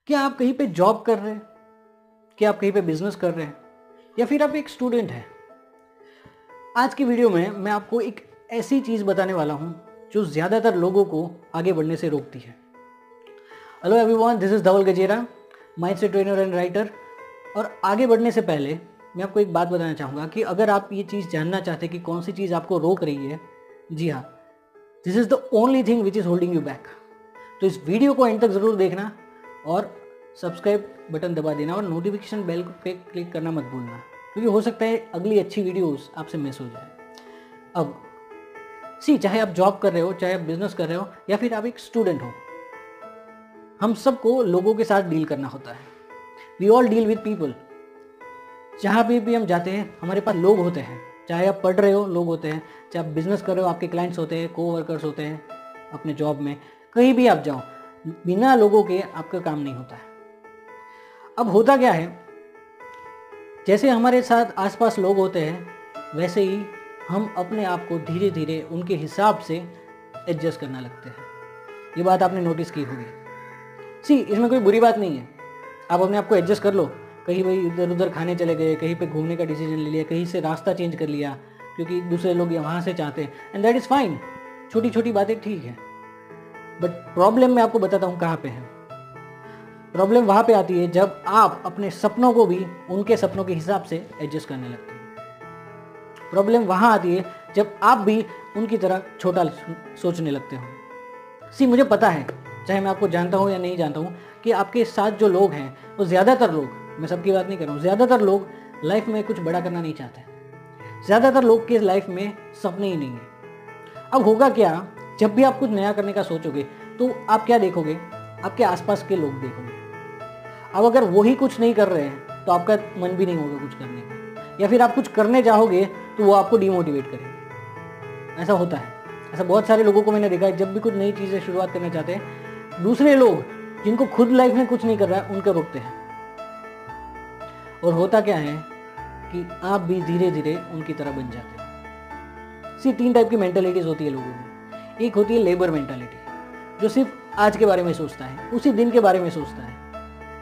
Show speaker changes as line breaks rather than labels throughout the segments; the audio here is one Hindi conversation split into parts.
क्या आप कहीं पे जॉब कर रहे हैं, क्या आप कहीं पे बिजनेस कर रहे हैं, या फिर आप एक स्टूडेंट हैं? आज की वीडियो में मैं आपको एक ऐसी चीज़ बताने वाला हूं जो ज़्यादातर लोगों को आगे बढ़ने से रोकती है। Hello everyone, this is Dhaval Gajera, mindset trainer and writer. और आगे बढ़ने से पहले मैं आपको एक बात बताना चाहूँगा कि अगर आप ये चीज़ जानना चाहते हैं कि कौन सी चीज़ आपको रोक रही है, जी हाँ, this is the only thing which is holding you back. तो इस वीडियो को एंड तक ज़रूर देखना और सब्सक्राइब बटन दबा देना और नोटिफिकेशन बेल पे क्लिक करना मत भूलना, क्योंकि हो सकता है अगली अच्छी वीडियोस आपसे मिस हो जाए। अब चाहे आप जॉब कर रहे हो, चाहे आप बिजनेस कर रहे हो, या फिर आप एक स्टूडेंट हो, हम सबको लोगों के साथ डील करना होता है। We all deal with people. जहाँ भी हम जाते हैं हमारे पास लोग होते हैं। चाहे आप पढ़ रहे हो, लोग होते हैं। चाहे आप बिजनेस कर रहे हो, आपके क्लाइंट्स होते हैं, कोवर्कर्स होते हैं अपने जॉब में। कहीं भी आप जाओ, बिना लोगों के आपका काम नहीं होता है। अब होता क्या है, जैसे हमारे साथ आसपास लोग होते हैं, वैसे ही हम अपने आप को धीरे धीरे उनके हिसाब से एडजस्ट करना लगते हैं। ये बात आपने नोटिस की होगी। इसमें कोई बुरी बात नहीं है। आप अपने आप को एडजस्ट कर लो। कहीं भाई इधर उधर खाने चले गए, कहीं पे घूमने का डिसीजन ले लिया, कहीं से रास्ता चेंज कर लिया क्योंकि दूसरे लोग वहाँ से चाहते हैं, एंड दैट इज़ फाइन। छोटी छोटी बातें ठीक है, बट प्रॉब्लम मैं आपको बताता हूँ कहाँ पे है। प्रॉब्लम वहाँ पे आती है जब आप अपने सपनों को भी उनके सपनों के हिसाब से एडजस्ट करने लगते हैं। प्रॉब्लम वहाँ आती है जब आप भी उनकी तरह छोटा सोचने लगते हो। मुझे पता है, चाहे मैं आपको जानता हूँ या नहीं जानता हूँ, कि आपके साथ जो लोग हैं वो ज़्यादातर लोग, मैं सबकी बात नहीं कर रहा हूँ, ज़्यादातर लोग लाइफ में कुछ बड़ा करना नहीं चाहते। ज़्यादातर लोग के लाइफ में सपने ही नहीं है। अब होगा क्या, जब भी आप कुछ नया करने का सोचोगे तो आप क्या देखोगे? आपके आसपास के लोग देखोगे। अब अगर वही कुछ नहीं कर रहे हैं तो आपका मन भी नहीं होगा कुछ करने का, या फिर आप कुछ करने चाहोगे तो वो आपको डिमोटिवेट करेंगे। ऐसा होता है। ऐसा बहुत सारे लोगों को मैंने देखा है, जब भी कुछ नई चीज़ें शुरुआत करना चाहते हैं, दूसरे लोग जिनको खुद लाइफ में कुछ नहीं कर रहा है उनको रोकते हैं। और होता क्या है कि आप भी धीरे धीरे उनकी तरह बन जाते हैं। 3 टाइप की मेंटालिटीज होती है लोगों में। एक होती है लेबर मेंटालिटी, जो सिर्फ आज के बारे में सोचता है, उसी दिन के बारे में सोचता है।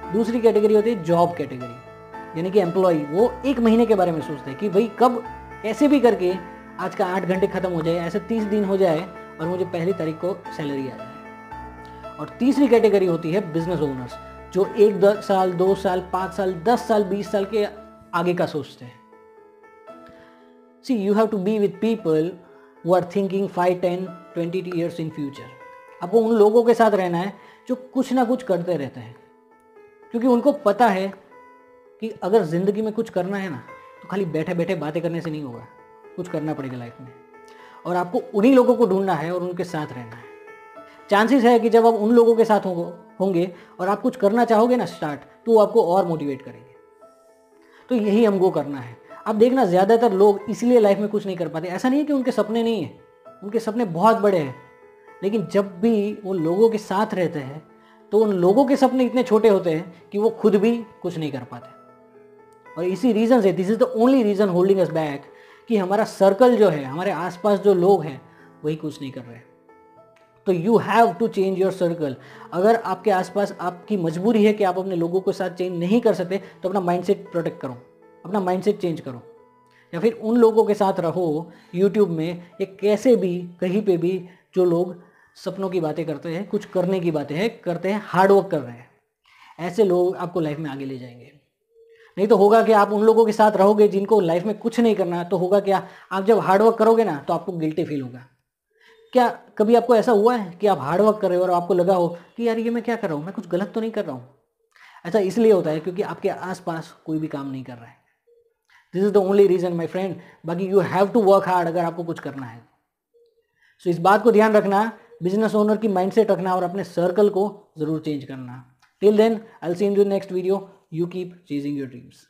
दूसरी कैटेगरी होती है जॉब कैटेगरी, यानी कि एम्प्लॉय। वो 1 महीने के बारे में सोचता है कि भाई कब कैसे भी करके आज का 8 घंटे खत्म हो जाए, ऐसे 30 दिन हो जाए और मुझे पहली तारीख को सैलरी आ जाए। और तीसरी कैटेगरी होती है बिजनेस ओनर्स, जो 1 साल 2 साल 5 साल 10 साल 20 साल के आगे का सोचते हैं। You have to be with people who are thinking 5, 10, 20 years in future. आपको उन लोगों के साथ रहना है जो कुछ ना कुछ करते रहते हैं, क्योंकि उनको पता है कि अगर ज़िंदगी में कुछ करना है ना, तो खाली बैठे बैठे बातें करने से नहीं होगा, कुछ करना पड़ेगा लाइफ में। और आपको उन्हीं लोगों को ढूंढना है और उनके साथ रहना है। चांसेस है कि जब आप उन लोगों के साथ होंगे और आप कुछ करना चाहोगे ना स्टार्ट, तो वो आपको और मोटिवेट करेंगे। तो यही हमको करना है। आप देखना, ज़्यादातर लोग इसलिए लाइफ में कुछ नहीं कर पाते। ऐसा नहीं है कि उनके सपने नहीं हैं, उनके सपने बहुत बड़े हैं, लेकिन जब भी वो लोगों के साथ रहते हैं तो उन लोगों के सपने इतने छोटे होते हैं कि वो खुद भी कुछ नहीं कर पाते। और इसी रीज़न से, this is the only reason holding us back, कि हमारा सर्कल जो है, हमारे आसपास जो लोग हैं, वही कुछ नहीं कर रहे। तो you have to change your circle. अगर आपके आसपास आपकी मजबूरी है कि आप अपने लोगों के साथ चेंज नहीं कर सकते, तो अपना माइंडसेट प्रोटेक्ट करो, अपना माइंडसेट चेंज करो, या फिर उन लोगों के साथ रहो यूट्यूब में या कैसे भी, कहीं पे भी, जो लोग सपनों की बातें करते हैं, कुछ करने की बातें करते हैं, हार्डवर्क कर रहे हैं। ऐसे लोग आपको लाइफ में आगे ले जाएंगे। नहीं तो होगा कि आप उन लोगों के साथ रहोगे जिनको लाइफ में कुछ नहीं करना, तो होगा क्या, आप जब हार्डवर्क करोगे ना तो आपको गिल्टी फील होगा। क्या कभी आपको ऐसा हुआ है कि आप हार्डवर्क कर रहे हो और आपको लगा हो कि यार ये मैं क्या कर रहा हूँ, मैं कुछ गलत तो नहीं कर रहा हूँ? ऐसा इसलिए होता है क्योंकि आपके आसपास कोई भी काम नहीं कर रहा है। This is the only reason my friend. बाकी you have to work hard अगर आपको कुछ करना है। इस बात को ध्यान रखना, बिजनेस ओनर की माइंडसेट रखना और अपने सर्कल को जरूर चेंज करना। Till then I will see you in the next video. You keep chasing your dreams.